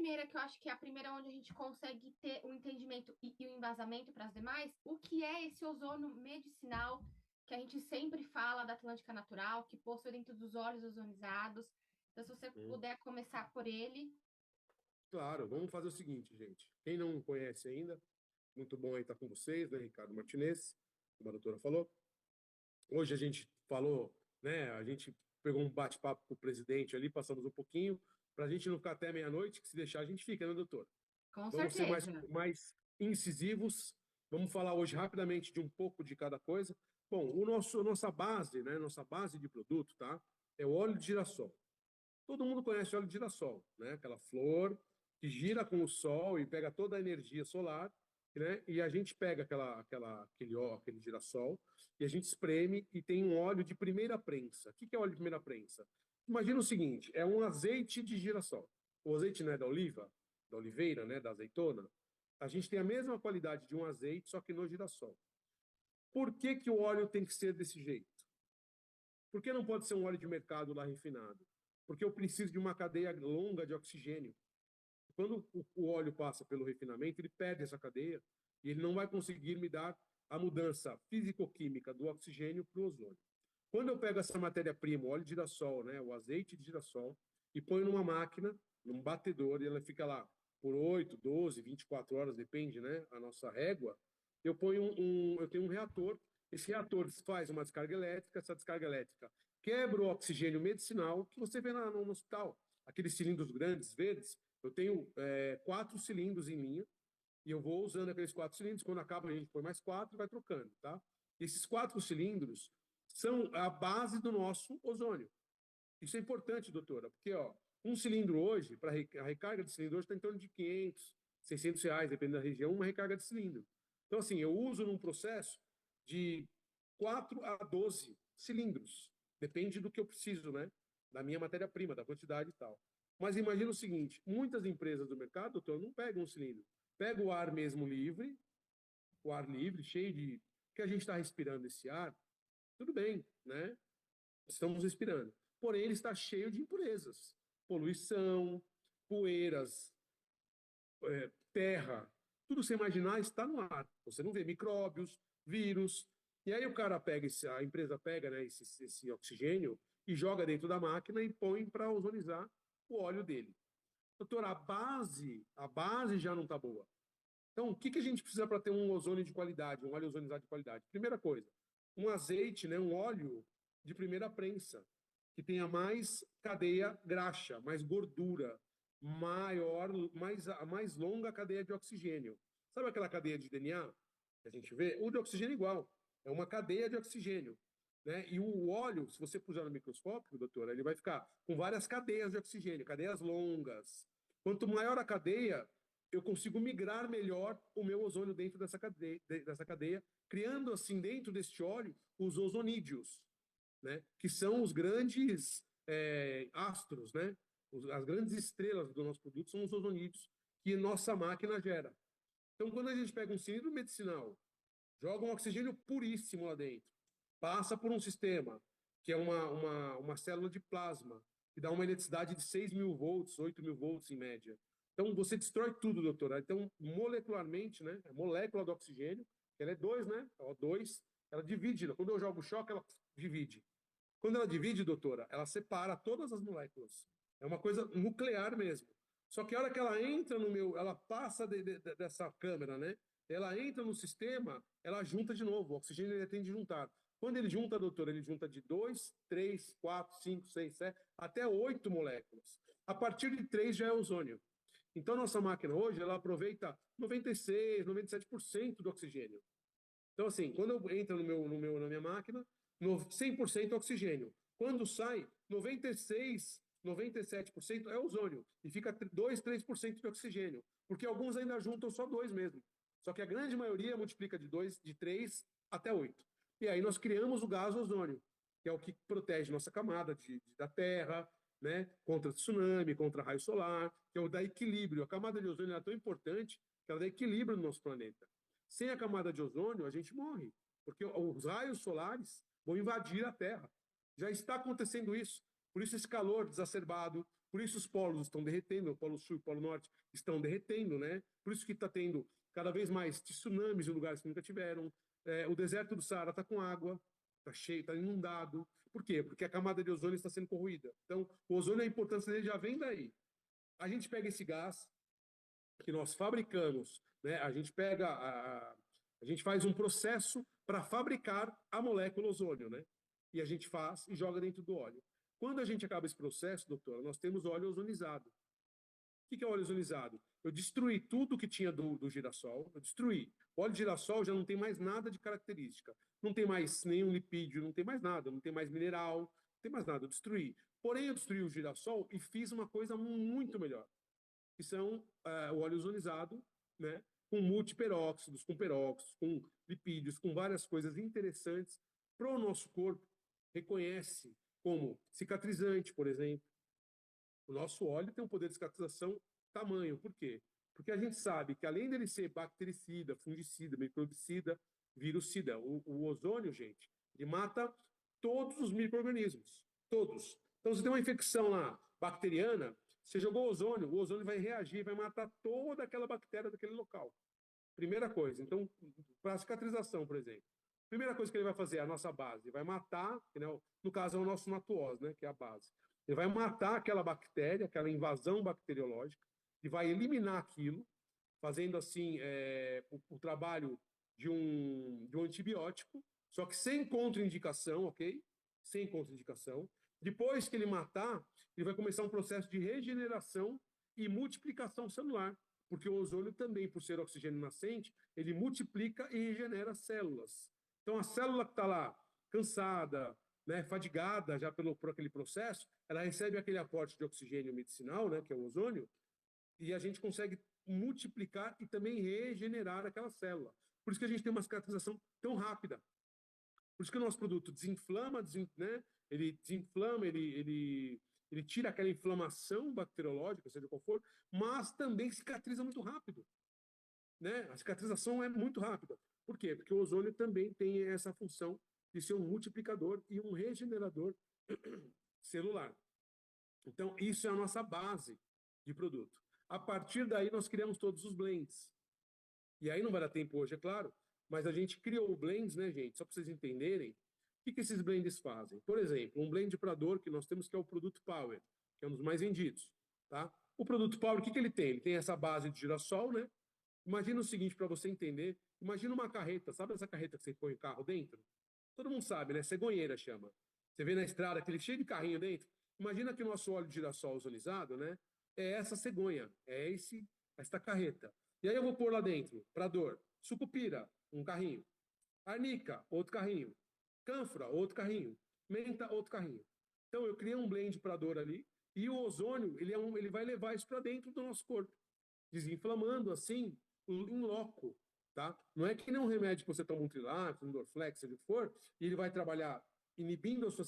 primeira, que eu acho que é a primeira onde a gente consegue ter o entendimento e o embasamento para as demais, o que é esse ozônio medicinal que a gente sempre fala da Atlântica Natural, que possui dentro dos óleos ozonizados. Então, se você puder começar por ele. Claro, vamos fazer o seguinte, gente. Quem não conhece ainda, muito bom aí estar com vocês, né, Ricardo Martinez, como a doutora falou. Hoje a gente falou, né, a gente pegou um bate-papo com o presidente ali, passamos um pouquinho, para a gente não ficar até meia-noite, que se deixar a gente fica, né, doutor? Com Vamos ser certeza. mais incisivos, vamos falar hoje rapidamente de um pouco de cada coisa. Bom, nossa base, né, nossa base de produto, tá, é o óleo de girassol. Todo mundo conhece óleo de girassol, né? Aquela flor que gira com o sol e pega toda a energia solar, né? E a gente pega aquele girassol e a gente espreme e tem um óleo de primeira prensa. O que é óleo de primeira prensa? Imagina o seguinte: é um azeite de girassol. O azeite, né, da oliveira, né, da azeitona. A gente tem a mesma qualidade de um azeite, só que no girassol. Por que que o óleo tem que ser desse jeito? Por que não pode ser um óleo de mercado lá refinado? Porque eu preciso de uma cadeia longa de oxigênio. Quando o óleo passa pelo refinamento, ele perde essa cadeia e ele não vai conseguir me dar a mudança físico-química do oxigênio para o ozônio. Quando eu pego essa matéria-prima, o óleo de girassol, né, o azeite de girassol, e ponho numa máquina, num batedor, e ela fica lá por 8, 12, 24 horas, depende, né, a nossa régua, eu tenho um reator, esse reator faz uma descarga elétrica, essa descarga elétrica quebra o oxigênio medicinal que você vê no hospital, aqueles cilindros grandes, verdes, eu tenho 4 cilindros em linha, e eu vou usando aqueles 4 cilindros, quando acaba a gente põe mais 4 e vai trocando, tá? Esses 4 cilindros são a base do nosso ozônio. Isso é importante, doutora, porque ó, um cilindro hoje, para a recarga de cilindro hoje está em torno de 500, 600 reais, dependendo da região, uma recarga de cilindro. Então, assim, eu uso num processo de 4 a 12 cilindros. Depende do que eu preciso, né? Da minha matéria-prima, da quantidade e tal. Mas imagina o seguinte, muitas empresas do mercado, doutor, não pegam um cilindro. Pega o ar mesmo livre, o ar livre, cheio de... que a gente está respirando esse ar, tudo bem, né? Estamos respirando. Porém, ele está cheio de impurezas, poluição, poeiras, terra, tudo você imaginar está no ar. Você não vê micróbios, vírus. E aí o cara pega, a empresa pega, né, esse oxigênio e joga dentro da máquina e põe para ozonizar o óleo dele. Doutor, a base já não está boa. Então, o que que a gente precisa para ter um ozônio de qualidade, um óleo ozonizado de qualidade? Primeira coisa, um azeite, né, um óleo de primeira prensa, que tenha mais cadeia graxa, mais gordura, maior, mais longa cadeia de oxigênio. Sabe aquela cadeia de DNA que a gente vê? O de oxigênio é igual, é uma cadeia de oxigênio. Né? E o óleo, se você puser no microscópio, doutora, ele vai ficar com várias cadeias de oxigênio, cadeias longas. Quanto maior a cadeia, eu consigo migrar melhor o meu ozônio dentro dessa cadeia, criando assim dentro deste óleo os ozonídeos, né? Que são os grandes astros, né? As grandes estrelas do nosso produto são os ozonídeos que nossa máquina gera. Então, quando a gente pega um cilindro medicinal, joga um oxigênio puríssimo lá dentro, passa por um sistema que é uma célula de plasma, que dá uma eletricidade de 6.000 volts, 8.000 volts em média. Então, você destrói tudo, doutora. Então, molecularmente, né, a molécula do oxigênio, ela é 2, né, O2, ela divide. Quando eu jogo choque, ela divide. Quando ela divide, doutora, ela separa todas as moléculas. É uma coisa nuclear mesmo. Só que a hora que ela entra no meu, ela passa dessa câmera, né? Ela entra no sistema, ela junta de novo. O oxigênio ele tem de juntar. Quando ele junta, doutor, ele junta de 2, 3, 4, 5, 6, 7, até 8 moléculas. A partir de 3 já é ozônio. Então, nossa máquina hoje, ela aproveita 96, 97% do oxigênio. Então, assim, quando eu entro na minha máquina, 100% oxigênio. Quando sai, 96, 97% é ozônio. E fica 2, 3% de oxigênio. Porque alguns ainda juntam só 2 mesmo. Só que a grande maioria multiplica de 2, de 3 até 8. E aí nós criamos o gás ozônio, que é o que protege nossa camada da Terra, né, contra tsunami, contra raio solar, que é o da equilíbrio. A camada de ozônio é tão importante que ela dá equilíbrio no nosso planeta. Sem a camada de ozônio, a gente morre, porque os raios solares vão invadir a Terra. Já está acontecendo isso. Por isso esse calor exacerbado, Por isso os polos estão derretendo, o Polo Sul e o Polo Norte estão derretendo, né? Por isso que está tendo cada vez mais tsunamis em lugares que nunca tiveram. O deserto do Saara está com água, está cheio, está inundado. Por quê? Porque a camada de ozônio está sendo corroída. Então, o ozônio, a importância dele já vem daí. A gente pega esse gás que nós fabricamos, né? A gente faz um processo para fabricar a molécula ozônio, né? E a gente faz e joga dentro do óleo. Quando a gente acaba esse processo, doutora, nós temos óleo ozonizado. O que é óleo ozonizado? Eu destruí tudo que tinha do girassol, eu destruí. O óleo de girassol já não tem mais nada de característica. Não tem mais nenhum lipídio, não tem mais nada, não tem mais mineral, não tem mais nada, eu destruí. Porém, eu destruí o girassol e fiz uma coisa muito melhor, que são o óleo ozonizado, né? Com multiperóxidos, com peróxidos, com lipídios, com várias coisas interessantes para o nosso corpo. Reconhece como cicatrizante, por exemplo. O nosso óleo tem um poder de cicatrização tamanho. Por quê? Porque a gente sabe que além dele ser bactericida, fungicida, microbicida, virucida, o ozônio, gente, ele mata todos os micro-organismos. Todos. Então, se tem uma infecção lá bacteriana, você jogou o ozônio vai reagir, vai matar toda aquela bactéria daquele local. Primeira coisa. Então, para a cicatrização, por exemplo, primeira coisa que ele vai fazer é a nossa base. Ele vai matar, né, no caso é o nosso natuose, né, que é a base. Ele vai matar aquela bactéria, aquela invasão bacteriológica, e vai eliminar aquilo, fazendo assim o trabalho de um antibiótico, só que sem contraindicação, ok? Sem contraindicação. Depois que ele matar, ele vai começar um processo de regeneração e multiplicação celular, porque o ozônio também, por ser oxigênio nascente, ele multiplica e regenera células. Então, a célula que está lá, cansada, né, fadigada já por aquele processo, ela recebe aquele aporte de oxigênio medicinal, né, que é o ozônio, e a gente consegue multiplicar e também regenerar aquela célula. Por isso que a gente tem uma cicatrização tão rápida. Por isso que o nosso produto desinflama, né, ele desinflama, ele tira aquela inflamação bacteriológica, seja qual for, mas também cicatriza muito rápido. Né? A cicatrização é muito rápida. Por quê? Porque o ozônio também tem essa função de ser um multiplicador e um regenerador celular. Então, isso é a nossa base de produto. A partir daí, nós criamos todos os blends. E aí não vai dar tempo hoje, é claro, mas a gente criou blends, né, gente? Só para vocês entenderem, o que esses blends fazem? Por exemplo, um blend para dor que nós temos que é o produto Power, que é um dos mais vendidos, tá? O produto Power, o que ele tem? Ele tem essa base de girassol, né? Imagina o seguinte, para você entender, imagina uma carreta, sabe essa carreta que você põe o carro dentro? Todo mundo sabe, né? Cegonheira chama. Você vê na estrada aquele cheio de carrinho dentro. Imagina que o nosso óleo de girassol ozonizado, né? É essa cegonha, esta carreta. E aí eu vou pôr lá dentro, para dor, sucupira, um carrinho. Arnica, outro carrinho. Cânfora, outro carrinho. Menta, outro carrinho. Então eu criei um blend para dor ali e o ozônio, ele vai levar isso para dentro do nosso corpo, desinflamando assim, em loco. Tá? Não é que nem um remédio que você toma um Trilax, um Dorflex, se ele for, e ele vai trabalhar inibindo a sua